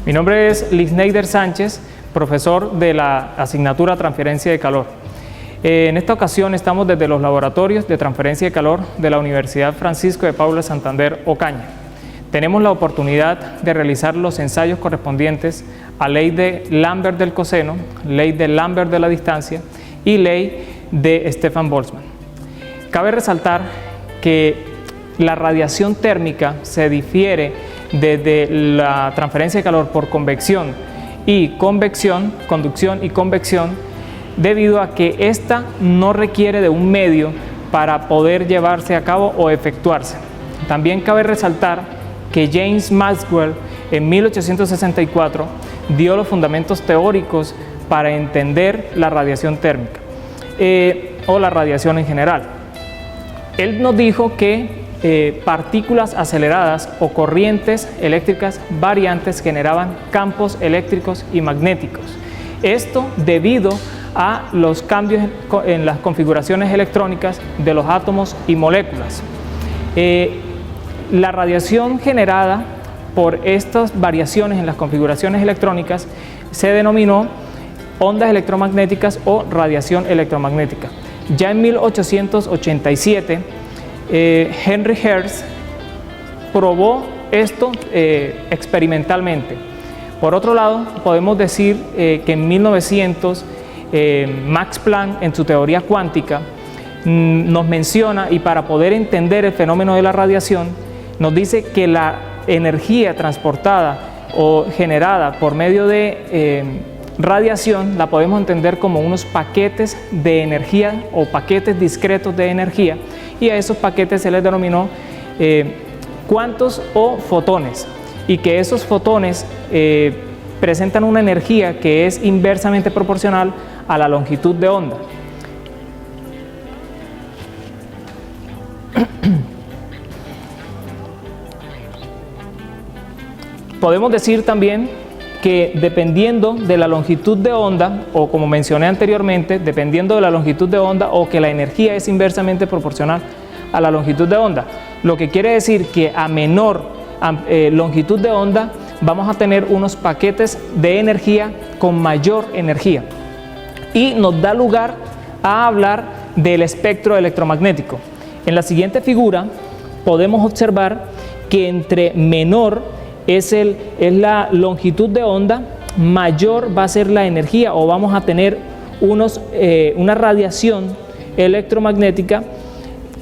Mi nombre es Lisneider Sánchez, profesor de la asignatura Transferencia de Calor. En esta ocasión estamos desde los laboratorios de transferencia de calor de la Universidad Francisco de Paula Santander Ocaña. Tenemos la oportunidad de realizar los ensayos correspondientes a ley de Lambert del coseno, ley de Lambert de la distancia y ley de Stefan Boltzmann. Cabe resaltar que la radiación térmica se difiere desde la transferencia de calor por convección y convección, conducción y convección, debido a que ésta no requiere de un medio para poder llevarse a cabo o efectuarse. También cabe resaltar que James Maxwell en 1864 dio los fundamentos teóricos para entender la radiación térmica o la radiación en general. Él nos dijo que partículas aceleradas o corrientes eléctricas variantes generaban campos eléctricos y magnéticos. Esto debido a los cambios en las configuraciones electrónicas de los átomos y moléculas. La radiación generada por estas variaciones en las configuraciones electrónicas se denominó ondas electromagnéticas o radiación electromagnética. Ya en 1887, Henry Hertz probó esto experimentalmente. Por otro lado, podemos decir que en 1900 Max Planck en su teoría cuántica nos menciona, y para poder entender el fenómeno de la radiación, nos dice que la energía transportada o generada por medio de radiación la podemos entender como unos paquetes de energía o paquetes discretos de energía, y a esos paquetes se les denominó cuantos o fotones, y que esos fotones presentan una energía que es inversamente proporcional a la longitud de onda. Podemos decir también que dependiendo de la longitud de onda, o como mencioné anteriormente, dependiendo de la longitud de onda, o que la energía es inversamente proporcional a la longitud de onda, lo que quiere decir que a menor longitud de onda vamos a tener unos paquetes de energía con mayor energía, y nos da lugar a hablar del espectro electromagnético. En la siguiente figura podemos observar que entre menor es la longitud de onda, mayor va a ser la energía, o vamos a tener una radiación electromagnética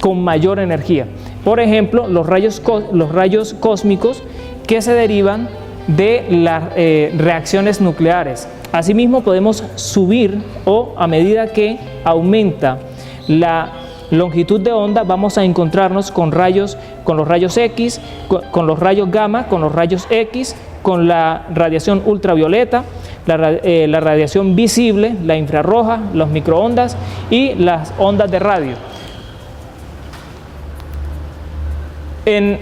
con mayor energía. Por ejemplo, los rayos cósmicos que se derivan de las reacciones nucleares. Asimismo, podemos subir, o a medida que aumenta la longitud de onda, vamos a encontrarnos con los rayos X, con los rayos gamma, con los rayos X, con la radiación ultravioleta, la radiación visible, la infrarroja, los microondas y las ondas de radio. En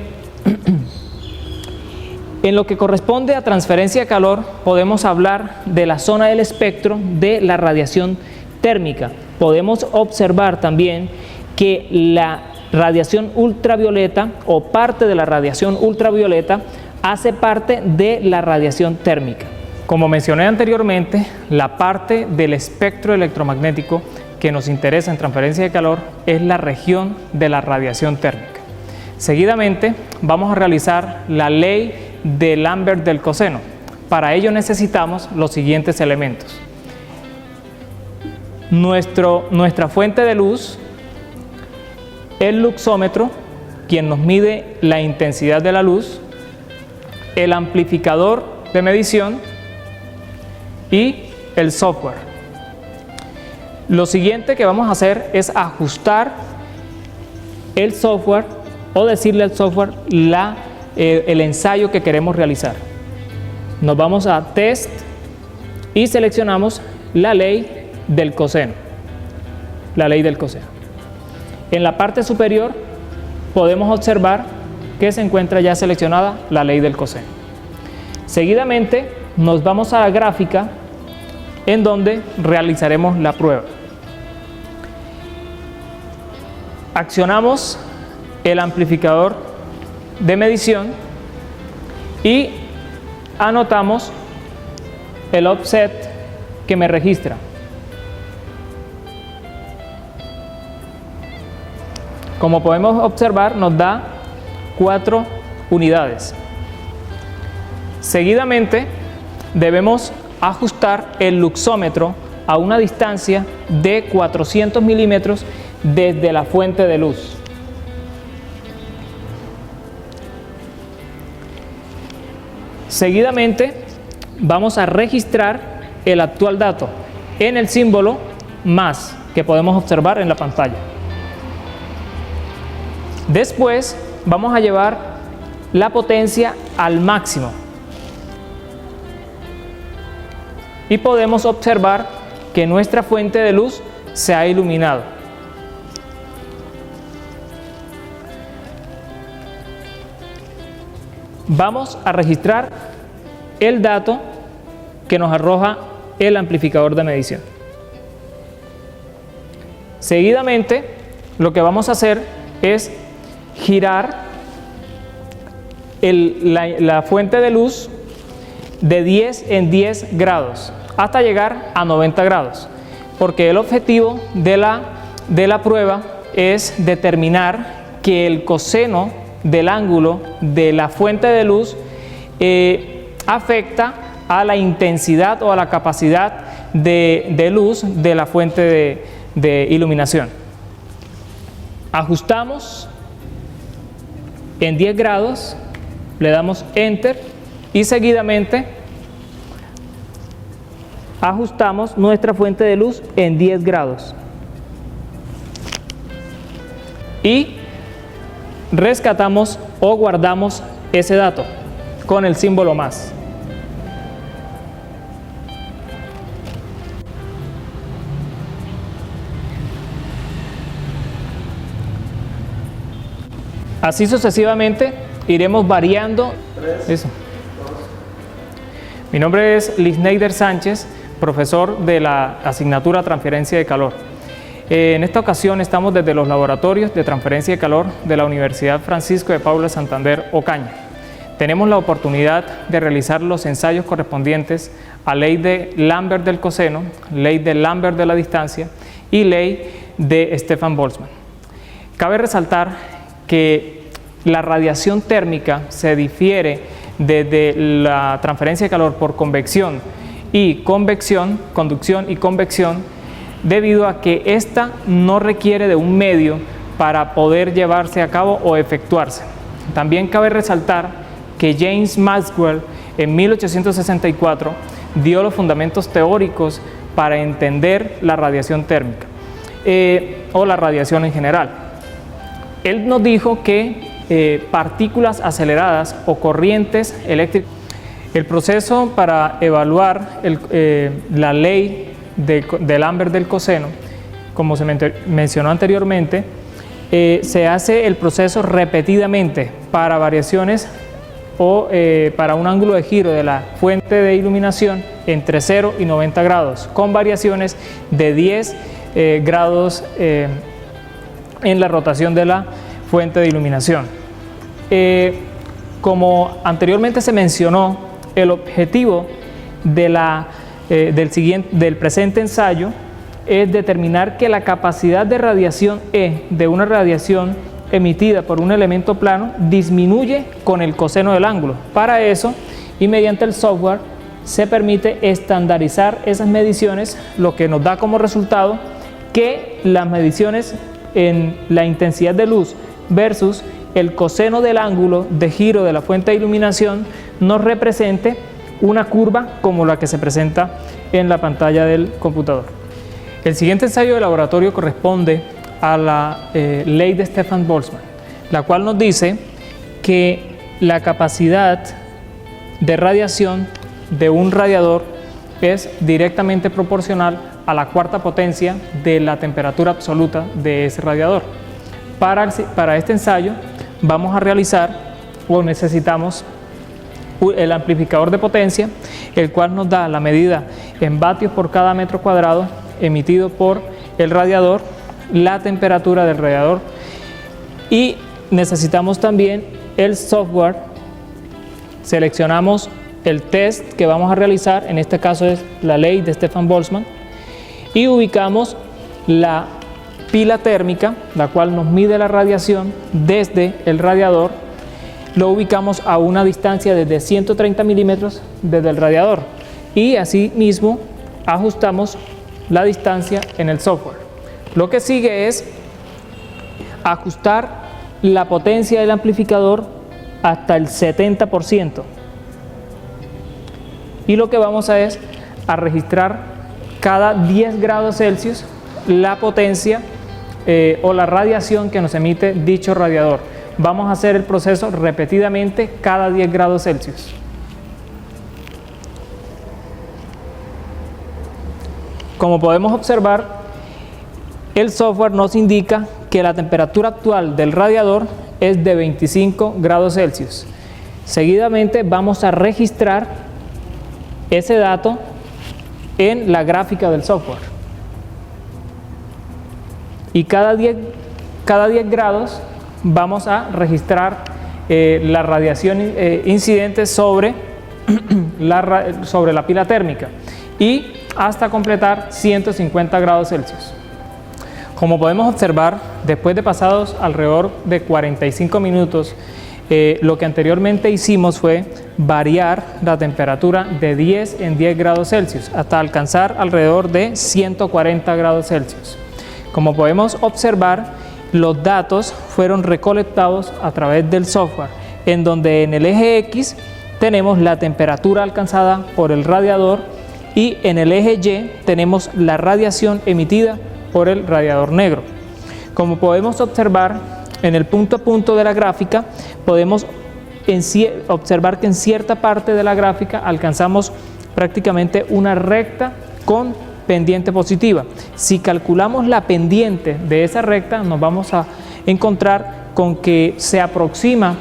lo que corresponde a transferencia de calor, podemos hablar de la zona del espectro de la radiación térmica. Podemos observar también que la radiación ultravioleta, o parte de la radiación ultravioleta, hace parte de la radiación térmica. Como mencioné anteriormente, la parte del espectro electromagnético que nos interesa en transferencia de calor es la región de la radiación térmica. Seguidamente vamos a realizar la ley de Lambert del coseno. Para ello necesitamos los siguientes elementos: nuestra fuente de luz, el luxómetro, quien nos mide la intensidad de la luz, el amplificador de medición y el software. Lo siguiente que vamos a hacer es ajustar el software, o decirle al software el ensayo que queremos realizar. Nos vamos a Test y seleccionamos la ley del coseno. La ley del coseno. En la parte superior podemos observar que se encuentra ya seleccionada la ley del coseno. Seguidamente nos vamos a la gráfica en donde realizaremos la prueba. Accionamos el amplificador de medición y anotamos el offset que me registra. Como podemos observar, nos da 4 unidades. Seguidamente debemos ajustar el luxómetro a una distancia de 400 milímetros desde la fuente de luz. Seguidamente vamos a registrar el actual dato en el símbolo más que podemos observar en la pantalla. Después vamos a llevar la potencia al máximo y podemos observar que nuestra fuente de luz se ha iluminado. Vamos a registrar el dato que nos arroja el amplificador de medición. Seguidamente, lo que vamos a hacer es girar la fuente de luz de 10 en 10 grados hasta llegar a 90 grados, porque el objetivo de la prueba es determinar que el coseno del ángulo de la fuente de luz afecta a la intensidad o a la capacidad de luz de la fuente de iluminación. Ajustamos en 10 grados, le damos Enter y seguidamente ajustamos nuestra fuente de luz en 10 grados y rescatamos o guardamos ese dato con el símbolo más. Así sucesivamente iremos variando. Eso. Mi nombre es Lisneider Sánchez, profesor de la asignatura Transferencia de Calor. En esta ocasión estamos desde los laboratorios de transferencia de calor de la Universidad Francisco de Paula Santander, Ocaña. Tenemos la oportunidad de realizar los ensayos correspondientes a ley de Lambert del coseno, ley de Lambert de la distancia y ley de Stefan Boltzmann. Cabe resaltar que la radiación térmica se difiere desde la transferencia de calor por convección y convección, conducción y convección, debido a que ésta no requiere de un medio para poder llevarse a cabo o efectuarse. También cabe resaltar que James Maxwell en 1864 dio los fundamentos teóricos para entender la radiación térmica o la radiación en general. Él nos dijo que partículas aceleradas o corrientes eléctricas. El proceso para evaluar la ley de Lambert del coseno, como se mencionó anteriormente, se hace el proceso repetidamente para variaciones o para un ángulo de giro de la fuente de iluminación entre 0 y 90 grados, con variaciones de 10 grados en la rotación de la fuente de iluminación. Como anteriormente se mencionó, el objetivo del presente ensayo es determinar que la capacidad de radiación E de una radiación emitida por un elemento plano disminuye con el coseno del ángulo. Para eso, y mediante el software, se permite estandarizar esas mediciones, lo que nos da como resultado que las mediciones en la intensidad de luz versus el coseno del ángulo de giro de la fuente de iluminación nos represente una curva como la que se presenta en la pantalla del computador. El siguiente ensayo de laboratorio corresponde a la ley de Stefan Boltzmann, la cual nos dice que la capacidad de radiación de un radiador es directamente proporcional a la cuarta potencia de la temperatura absoluta de ese radiador. Para este ensayo vamos a realizar o necesitamos el amplificador de potencia, el cual nos da la medida en vatios por cada metro cuadrado emitido por el radiador, la temperatura del radiador, y necesitamos también el software. Seleccionamos el test que vamos a realizar, en este caso es la ley de Stefan Boltzmann, y ubicamos la pila térmica, la cual nos mide la radiación desde el radiador. Lo ubicamos a una distancia de 130 milímetros desde el radiador, y así mismo ajustamos la distancia en el software. Lo que sigue es ajustar la potencia del amplificador hasta el 70%, y lo que vamos a es a registrar cada 10 grados Celsius la potencia o la radiación que nos emite dicho radiador. Vamos a hacer el proceso repetidamente cada 10 grados Celsius. Como podemos observar, el software nos indica que la temperatura actual del radiador es de 25 grados Celsius. Seguidamente vamos a registrar ese dato en la gráfica del software. Y cada 10 grados vamos a registrar la radiación incidente sobre la pila térmica, y hasta completar 150 grados Celsius. Como podemos observar, después de pasados alrededor de 45 minutos, lo que anteriormente hicimos fue variar la temperatura de 10 en 10 grados Celsius hasta alcanzar alrededor de 140 grados Celsius. Como podemos observar, los datos fueron recolectados a través del software, en donde en el eje X tenemos la temperatura alcanzada por el radiador, y en el eje Y tenemos la radiación emitida por el radiador negro. Como podemos observar en el punto a punto de la gráfica, podemos observar que en cierta parte de la gráfica alcanzamos prácticamente una recta con pendiente positiva. Si calculamos la pendiente de esa recta, nos vamos a encontrar con que se aproxima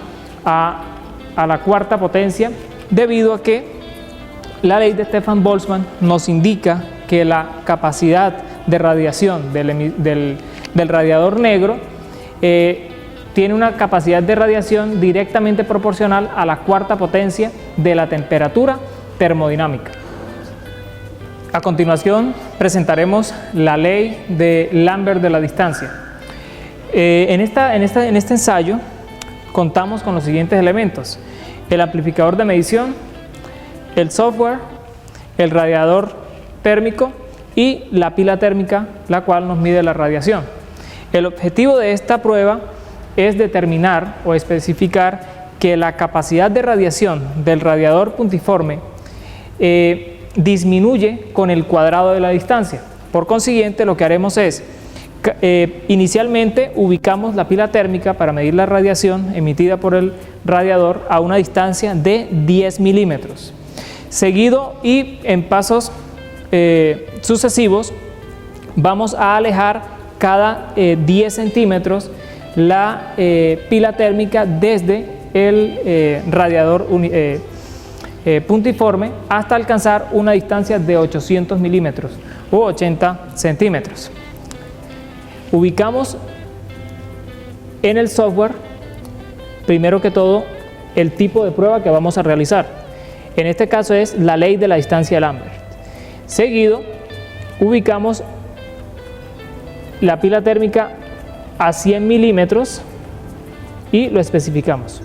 a la cuarta potencia, debido a que la ley de Stefan Boltzmann nos indica que la capacidad de radiación del radiador negro tiene una capacidad de radiación directamente proporcional a la cuarta potencia de la temperatura termodinámica. A continuación presentaremos la ley de Lambert de la distancia. En este ensayo contamos con los siguientes elementos: el amplificador de medición, el software, el radiador térmico y la pila térmica, la cual nos mide la radiación. El objetivo de esta prueba es determinar o especificar que la capacidad de radiación del radiador puntiforme disminuye con el cuadrado de la distancia. Por consiguiente, lo que haremos es inicialmente ubicamos la pila térmica para medir la radiación emitida por el radiador a una distancia de 10 milímetros. Seguido y en pasos sucesivos vamos a alejar cada 10 centímetros la pila térmica desde el radiador puntiforme hasta alcanzar una distancia de 800 milímetros u 80 centímetros. Ubicamos en el software, primero que todo, el tipo de prueba que vamos a realizar. En este caso es la ley de la distancia de Lambert. Seguido, ubicamos la pila térmica a 100 milímetros y lo especificamos.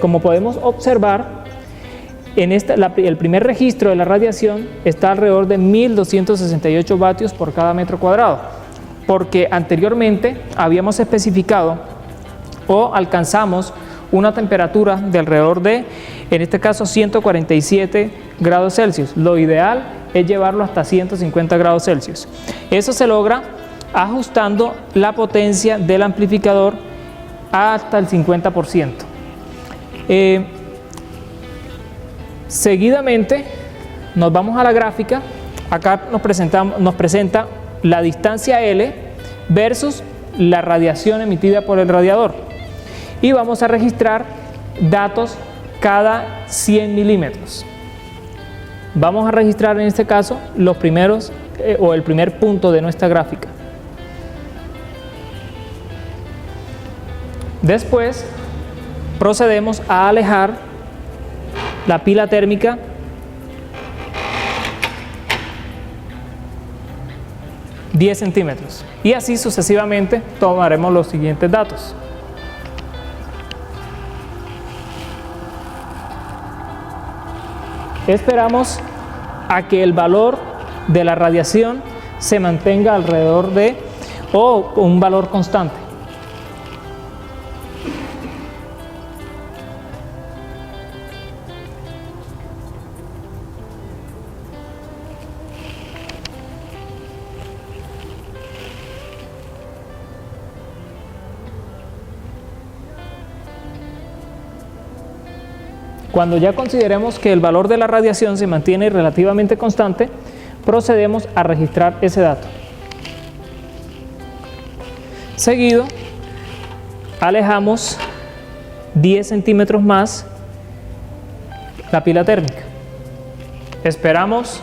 Como podemos observar, el primer registro de la radiación está alrededor de 1268 vatios por cada metro cuadrado, porque anteriormente habíamos especificado o alcanzamos una temperatura de alrededor de, en este caso, 147 grados Celsius. Lo ideal es llevarlo hasta 150 grados Celsius. Eso se logra ajustando la potencia del amplificador hasta el 50%. Seguidamente nos vamos a la gráfica. Acá nos presenta la distancia L versus la radiación emitida por el radiador, y vamos a registrar datos cada 100 milímetros. Vamos a registrar en este caso los primeros o el primer punto de nuestra gráfica. Después procedemos a alejar la pila térmica ...10 centímetros. Y así sucesivamente tomaremos los siguientes datos. Esperamos a que el valor de la radiación se mantenga alrededor de o un valor constante. Cuando ya consideremos que el valor de la radiación se mantiene relativamente constante, procedemos a registrar ese dato. Seguido, alejamos 10 centímetros más la pila térmica. Esperamos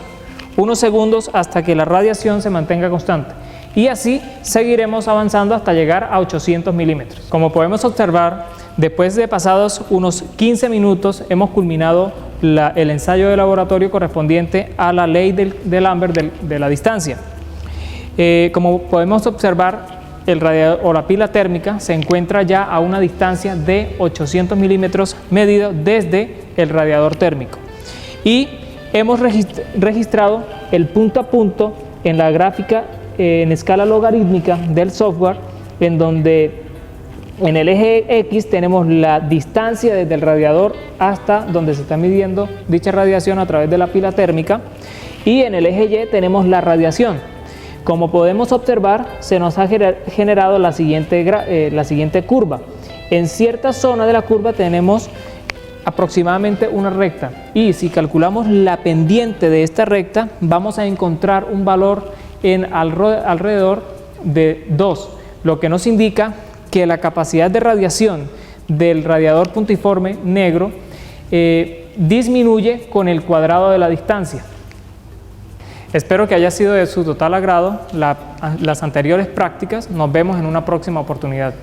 unos segundos hasta que la radiación se mantenga constante. Y así seguiremos avanzando hasta llegar a 800 milímetros. Como podemos observar, después de pasados unos 15 minutos hemos culminado el ensayo de laboratorio correspondiente a la ley de Lambert de la distancia. Como podemos observar, el radiador o la pila térmica se encuentra ya a una distancia de 800 milímetros medido desde el radiador térmico. Y hemos registrado el punto a punto en la gráfica en escala logarítmica del software, en donde en el eje X tenemos la distancia desde el radiador hasta donde se está midiendo dicha radiación a través de la pila térmica, y en el eje Y tenemos la radiación. Como podemos observar, se nos ha generado la siguiente curva. En cierta zona de la curva tenemos aproximadamente una recta, y si calculamos la pendiente de esta recta, vamos a encontrar un valor alrededor de 2, lo que nos indica que la capacidad de radiación del radiador puntiforme negro disminuye con el cuadrado de la distancia. Espero que haya sido de su total agrado las anteriores prácticas. Nos vemos en una próxima oportunidad.